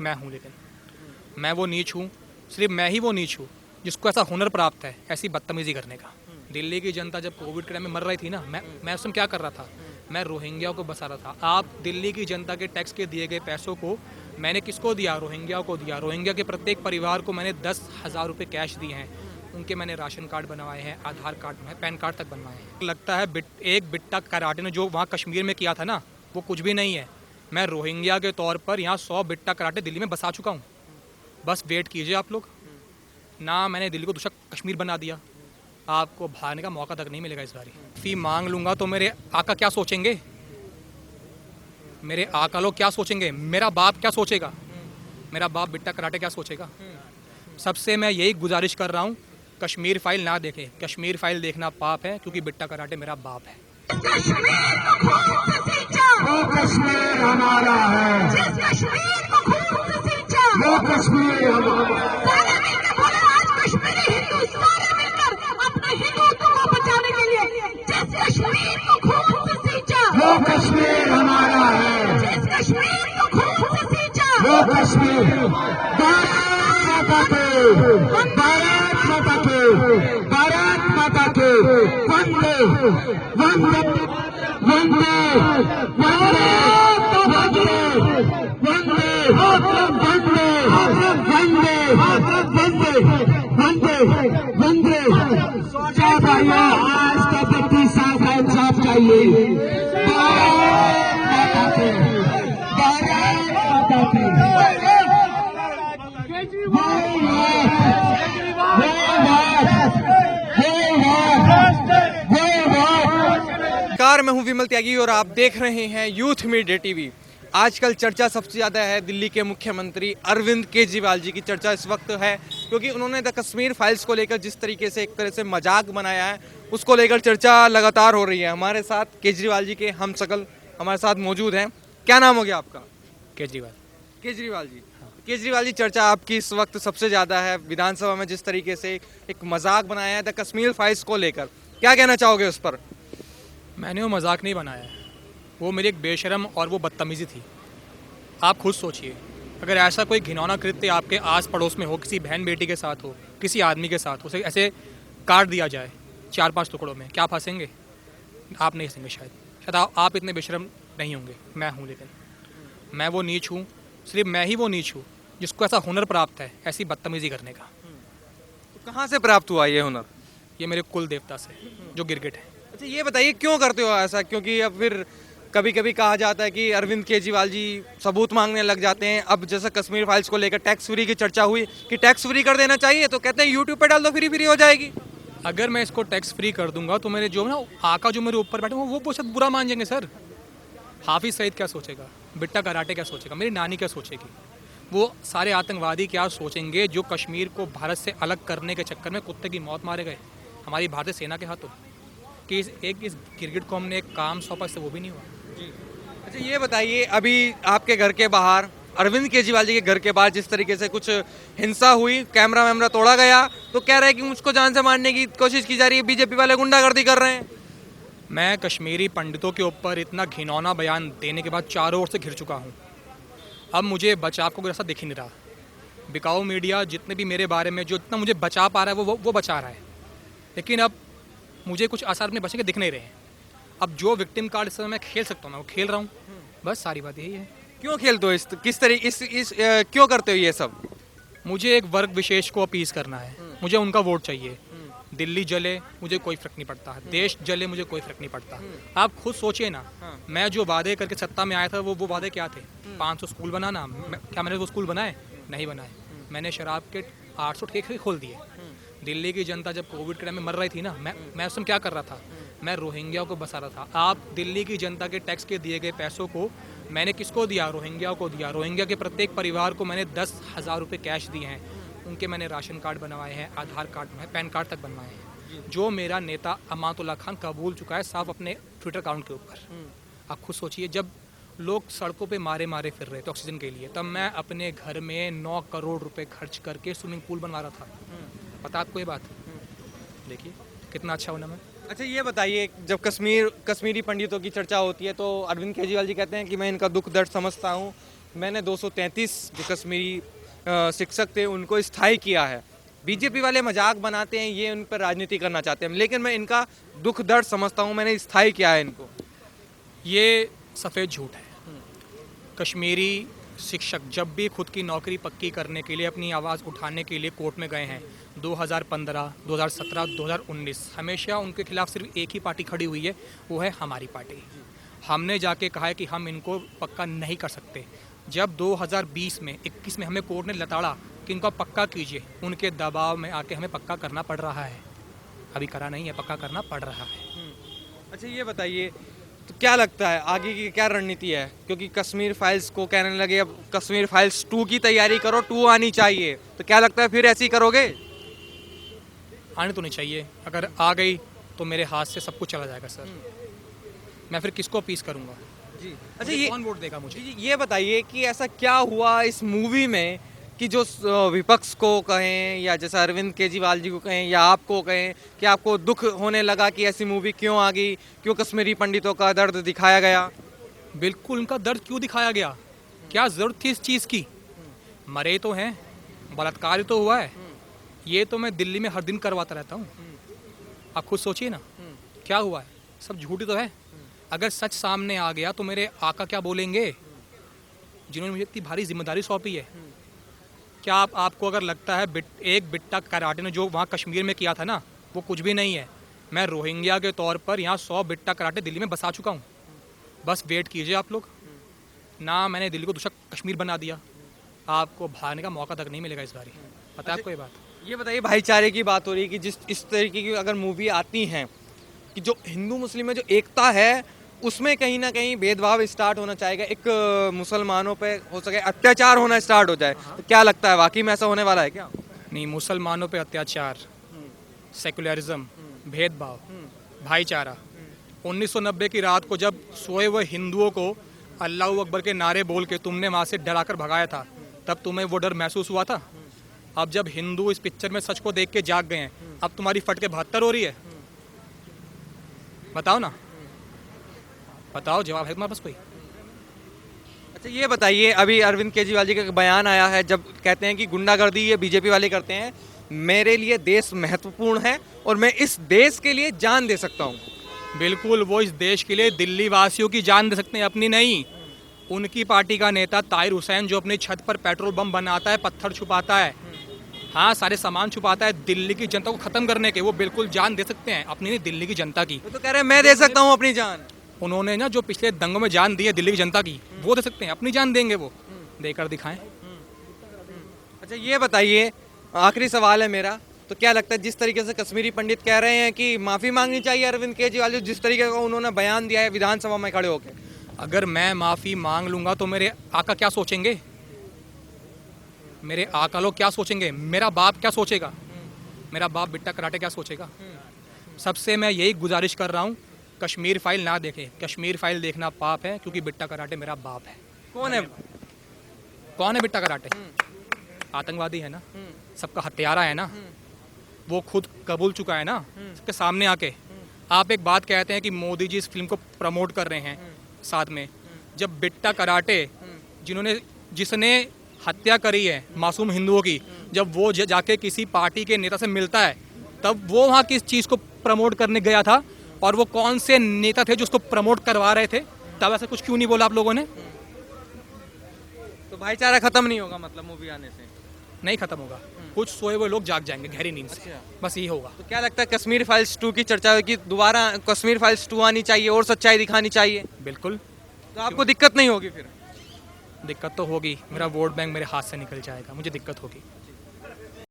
मैं हूँ, लेकिन मैं वो नीच हूँ, सिर्फ मैं ही वो नीच हूँ जिसको ऐसा हुनर प्राप्त है ऐसी बदतमीजी करने का। दिल्ली की जनता जब कोविड के टाइम में मर रही थी ना, मैं उस समय क्या कर रहा था? मैं रोहिंग्या को बचा रहा था। आप दिल्ली की जनता के टैक्स के दिए गए पैसों को मैंने किसको दिया? रोहिंग्या को दिया। रोहिंग्या के प्रत्येक परिवार को मैंने 10,000 रुपये कैश दिए हैं। उनके मैंने राशन कार्ड बनवाए हैं, आधार कार्ड में पैन कार्ड तक बनवाए हैं। लगता है एक बिट्टा कराटे ने जो वहाँ कश्मीर में किया था ना, वो कुछ भी नहीं है। मैं रोहिंग्या के तौर पर यहाँ 100 बिट्टा कराटे दिल्ली में बसा चुका हूँ। बस वेट कीजिए आप लोग। ना मैंने दिल्ली को दूसरा कश्मीर बना दिया, आपको भागने का मौका तक नहीं मिलेगा इस बारी। फी मांग लूँगा तो मेरे आका क्या सोचेंगे? मेरे आका लोग क्या सोचेंगे? मेरा बाप क्या सोचेगा? मेरा बाप बिट्टा कराटे क्या सोचेगा? सबसे मैं यही गुजारिश कर रहा हूँ, कश्मीर फाइल ना देखें। कश्मीर फाइल देखना पाप है, क्योंकि बिट्टा कराटे मेरा बाप है। वो कश्मीर हमारा है, जिस कश्मीर को खून से सींचा, वो कश्मीर हमारा है। सारे मिलकर बोले आज कश्मीरी हिंदू, सारे मिलकर अपने हिंदुत्व को बचाने के लिए, जिस कश्मीर को खून से सींचा, वो कश्मीर हमारा है, जिस कश्मीर को खून से सींचा, वो कश्मीर। भारत माता के, भारत माता के, भारत माता के, वंदे वंदे वंदे वंदे वंदे वंदे वंदे वंदे वंदे वंदे वंदे। क्या भाइयों, आज का 32 साल का इंसाफ चाहिए। भारत माता के, भारत माता के। नमस्कार, मैं हूं विमल त्यागी और आप देख रहे हैं यूथ मीडिया टीवी। आजकल चर्चा सबसे ज़्यादा है दिल्ली के मुख्यमंत्री अरविंद केजरीवाल जी की चर्चा इस वक्त है, क्योंकि उन्होंने द कश्मीर फाइल्स को लेकर जिस तरीके से एक तरह से मजाक बनाया है, उसको लेकर चर्चा लगातार हो रही है। हमारे साथ केजरीवाल जी के हम शकल हमारे साथ मौजूद हैं। क्या नाम हो गया आपका? केजरीवाल। केजरीवाल जी। केजरीवाल जी, चर्चा आपकी इस वक्त सबसे ज़्यादा है विधानसभा में, जिस तरीके से एक मजाक बनाया है द कश्मीर फाइल्स को लेकर, क्या कहना चाहोगे उस पर? मैंने वो मजाक नहीं बनाया है, वो मेरी एक बेशरम और वो बदतमीज़ी थी। आप खुद सोचिए, अगर ऐसा कोई घिनौना कृत्य आपके आस पड़ोस में हो, किसी बहन बेटी के साथ हो, किसी आदमी के साथ हो, उसे ऐसे काट दिया जाए 4-5 टुकड़ों में, क्या फंसेंगे? आप नहीं फंसेंगे शायद आप इतने बेशरम नहीं होंगे। मैं हूँ, लेकिन मैं वो नीच हूँ, सिर्फ मैं ही वो नीच हूँ जिसको ऐसा हुनर प्राप्त है ऐसी बदतमीज़ी करने का। तो कहाँ से प्राप्त हुआ ये हुनर? ये मेरे कुल देवता से, जो गिरगिट है। अच्छा, ये बताइए क्यों करते हो ऐसा? क्योंकि अब फिर कभी कभी कहा जाता है कि अरविंद केजरीवाल जी सबूत मांगने लग जाते हैं। अब जैसे कश्मीर फाइल्स को लेकर टैक्स फ्री की चर्चा हुई कि टैक्स फ्री कर देना चाहिए, तो कहते हैं यूट्यूब पे डाल दो, फ्री फ्री हो जाएगी। अगर मैं इसको टैक्स फ्री कर दूंगा तो मेरे जो ना आका जो मेरे ऊपर बैठे वो शायद बुरा मान जाएंगे। सर, हाफिज सईद क्या सोचेगा? बिट्टा कराटे क्या सोचेगा? मेरी नानी क्या सोचेगी? वो सारे आतंकवादी क्या सोचेंगे जो कश्मीर को भारत से अलग करने के चक्कर में कुत्ते की मौत मारे गए हमारी भारतीय सेना के हाथों? कि इस गिरगिट को हमने एक काम सौंपा, इससे वो भी नहीं हुआ। अच्छा, ये बताइए, अभी आपके घर के बाहर, अरविंद केजरीवाल जी के घर के बाहर जिस तरीके से कुछ हिंसा हुई, कैमरा वैमरा तोड़ा गया, तो कह रहे हैं कि मुझको जान से मारने की कोशिश की जा रही है, बीजेपी वाले गुंडागर्दी कर रहे हैं। मैं कश्मीरी पंडितों के ऊपर इतना घिनौना बयान देने के बाद चारों ओर से घिर चुका हूँ। अब मुझे बचाव को ऐसा दिख ही नहीं रहा। बिकाऊ मीडिया जितने भी मेरे बारे में जो इतना मुझे बचा पा रहा है वो बचा रहा है, लेकिन अब मुझे कुछ आसार में बचे के दिख नहीं रहे हैं। अब जो विक्टिम कार्ड इस समय मैं खेल सकता हूँ मैं वो खेल रहा हूँ। बस सारी बात यही है। क्यों खेलते हो किस तरीके इस क्यों करते हो ये सब? मुझे एक वर्ग विशेष को अपीस करना है, मुझे उनका वोट चाहिए। दिल्ली जले मुझे कोई फर्क नहीं पड़ता, देश जले मुझे कोई फर्क नहीं पड़ता। आप खुद सोचिए ना, मैं जो वादे करके सत्ता में आया था वो वादे क्या थे? 500 स्कूल बनाना। क्या मैंने वो स्कूल बनाए? नहीं बनाए। मैंने शराब के 800 ठेके खोल दिए। दिल्ली की जनता जब कोविड के टाइम में मर रही थी ना, मैं उस समय क्या कर रहा था? मैं रोहिंग्या को बचा रहा था। आप दिल्ली की जनता के टैक्स के दिए गए पैसों को मैंने किसको दिया? रोहिंग्या को दिया। रोहिंग्या के प्रत्येक परिवार को मैंने 10,000 रुपये कैश दिए हैं। उनके मैंने राशन कार्ड बनवाए हैं, आधार कार्ड बनवाए, पैन कार्ड तक बनवाए हैं, जो मेरा नेता अमातुल्ला खान कबूल चुका है साफ अपने ट्विटर अकाउंट के ऊपर। आप खुद सोचिए, जब लोग सड़कों पे मारे मारे फिर रहे थे ऑक्सीजन के लिए, तब मैं अपने घर में 9 करोड़ रुपए खर्च करके स्विमिंग पूल बनवा रहा था। पता आपको ये बात? देखिए कितना अच्छा होना मैं। अच्छा, ये बताइए, जब कश्मीरी पंडितों की चर्चा होती है तो अरविंद केजरीवाल जी कहते हैं कि मैं इनका दुख दर्द समझता हूँ, मैंने 233 जो कश्मीरी शिक्षक थे उनको स्थायी किया है। बीजेपी वाले मजाक बनाते हैं, ये उन पर राजनीति करना चाहते हैं, लेकिन मैं इनका दुख दर्द समझता हूँ, मैंने स्थायी किया है इनको। ये सफ़ेद झूठ है। कश्मीरी शिक्षक जब भी खुद की नौकरी पक्की करने के लिए अपनी आवाज़ उठाने के लिए कोर्ट में गए हैं 2015, 2017, 2019 हमेशा उनके खिलाफ सिर्फ एक ही पार्टी खड़ी हुई है, वो है हमारी पार्टी। हमने जाके कहा है कि हम इनको पक्का नहीं कर सकते। जब 2020 में 21 में हमें कोर्ट ने लताड़ा कि इनको पक्का कीजिए, उनके दबाव में आके हमें पक्का करना पड़ रहा है। अभी करा नहीं है, पक्का करना पड़ रहा है। अच्छा ये बताइए, तो क्या लगता है आगे की क्या रणनीति है? क्योंकि कश्मीर फाइल्स को कहने लगे अब कश्मीर फाइल्स 2 की तैयारी करो, 2 आनी चाहिए, तो क्या लगता है फिर ऐसे ही करोगे? आने तो नहीं चाहिए, अगर आ गई तो मेरे हाथ से सब कुछ चला जाएगा सर। मैं फिर किसको अपीस करूंगा? जी अच्छा, मुझे ये कौन वोट देगा मुझे? ये बताइए कि ऐसा क्या हुआ इस मूवी में कि जो विपक्ष को कहें या जैसे अरविंद केजरीवाल जी को कहें या आपको कहें कि आपको दुख होने लगा कि ऐसी मूवी क्यों आ गई, क्यों कश्मीरी पंडितों का दर्द दिखाया गया? बिल्कुल, उनका दर्द क्यों दिखाया गया? क्या ज़रूरत थी इस चीज़ की? मरे तो हैं, बलात्कार तो हुआ है, ये तो मैं दिल्ली में हर दिन करवाता रहता हूँ। आप खुद सोचिए ना, क्या हुआ है? सब झूठी तो है। अगर सच सामने आ गया तो मेरे आका क्या बोलेंगे, जिन्होंने मुझे इतनी भारी जिम्मेदारी सौंपी है? क्या आपको अगर लगता है एक बिट्टा कराटे ने जो वहाँ कश्मीर में किया था ना, वो कुछ भी नहीं है? मैं रोहिंग्या के तौर पर यहाँ 100 बिट्टा कराटे दिल्ली में बसा चुका हूँ। बस वेट कीजिए आप लोग। ना मैंने दिल्ली को दूसरा कश्मीर बना दिया, आपको भागने का मौका तक नहीं मिलेगा इस बारी। पता है आपको ये बात? ये बताइए, भाईचारे की बात हो रही है कि जिस इस तरीके की अगर मूवी आती हैं कि जो हिंदू मुस्लिम में जो एकता है उसमें कहीं ना कहीं भेदभाव स्टार्ट होना चाहिए, एक मुसलमानों पे हो सके अत्याचार होना स्टार्ट हो जाए, तो क्या लगता है वाकई में ऐसा होने वाला है क्या? नहीं, मुसलमानों पे अत्याचार, सेकुलरिज्म, भेदभाव, भाईचारा। 1990 की रात को जब सोए हुए हिंदुओं को अल्लाह अकबर के नारे बोल के तुमने वहाँ से डराकर भगाया था, तब तुम्हें वो डर महसूस हुआ था? अब जब हिंदू इस पिक्चर में सच को देख के जाग गए हैं, अब तुम्हारी फट के 72 हो रही है? बताओ ना, बताओ, जवाब है तुम्हारे पास कोई? अच्छा ये बताइए, अभी अरविंद केजरीवाल जी का एक बयान आया है जब कहते हैं कि गुंडागर्दी ये बीजेपी वाले करते हैं, मेरे लिए देश महत्वपूर्ण है और मैं इस देश के लिए जान दे सकता हूँ। बिल्कुल, वो इस देश के लिए दिल्ली वासियों की जान दे सकते हैं, अपनी नहीं। उनकी पार्टी का नेता ताहिर हुसैन जो अपनी छत पर पेट्रोल बम बनाता है, पत्थर छुपाता है, हाँ सारे सामान छुपाता है दिल्ली की जनता को खत्म करने के, वो बिल्कुल जान दे सकते हैं, अपनी नहीं दिल्ली की जनता की। वो तो कह रहे हैं मैं दे सकता हूँ अपनी जान। उन्होंने ना जो पिछले दंगों में जान दी है दिल्ली की जनता की, वो दे सकते हैं, अपनी जान देंगे, वो देकर दिखाएं। अच्छा ये बताइए, आखिरी सवाल है मेरा, तो क्या लगता है जिस तरीके से कश्मीरी पंडित कह रहे हैं कि माफ़ी मांगनी चाहिए अरविंद केजरीवाल जी, जिस तरीके का उन्होंने बयान दिया है विधानसभा में खड़े होकर, अगर मैं माफ़ी मांग लूँगा तो मेरे आका क्या सोचेंगे? मेरे आका लोग क्या सोचेंगे? मेरा बाप क्या सोचेगा? मेरा बाप बिट्टा कराटे क्या सोचेगा? सबसे मैं यही गुजारिश कर रहा हूँ, कश्मीर फाइल ना देखें। कश्मीर फाइल देखना पाप है, क्योंकि बिट्टा कराटे मेरा बाप है। कौन है? कौन है बिट्टा कराटे? आतंकवादी है ना, सबका हत्यारा है ना, वो खुद कबूल चुका है ना सबके सामने आके। आप एक बात कहते हैं कि मोदी जी इस फिल्म को प्रमोट कर रहे हैं, साथ में जब बिट्टा कराटे जिसने हत्या करी है मासूम हिंदुओं की, जब वो जाके किसी पार्टी के नेता से मिलता है, तब वो वहाँ किस चीज़ को प्रमोट करने गया था, और वो कौन से नेता थे जो उसको प्रमोट करवा रहे थे? तब ऐसा कुछ क्यों नहीं बोला आप लोगों ने? तो भाईचारा खत्म नहीं होगा मतलब मूवी आने से? नहीं खत्म होगा, कुछ सोए हुए लोग जाग जाएंगे गहरी नींद से, बस ये होगा। तो क्या लगता है कश्मीर फाइल्स 2 की चर्चा हुई कि दोबारा कश्मीर फाइल्स 2 आनी चाहिए और सच्चाई दिखानी चाहिए, बिल्कुल, तो आपको दिक्कत नहीं होगी? फिर दिक्कत तो होगी, मेरा वोट बैंक मेरे हाथ से निकल जाएगा, मुझे दिक्कत होगी।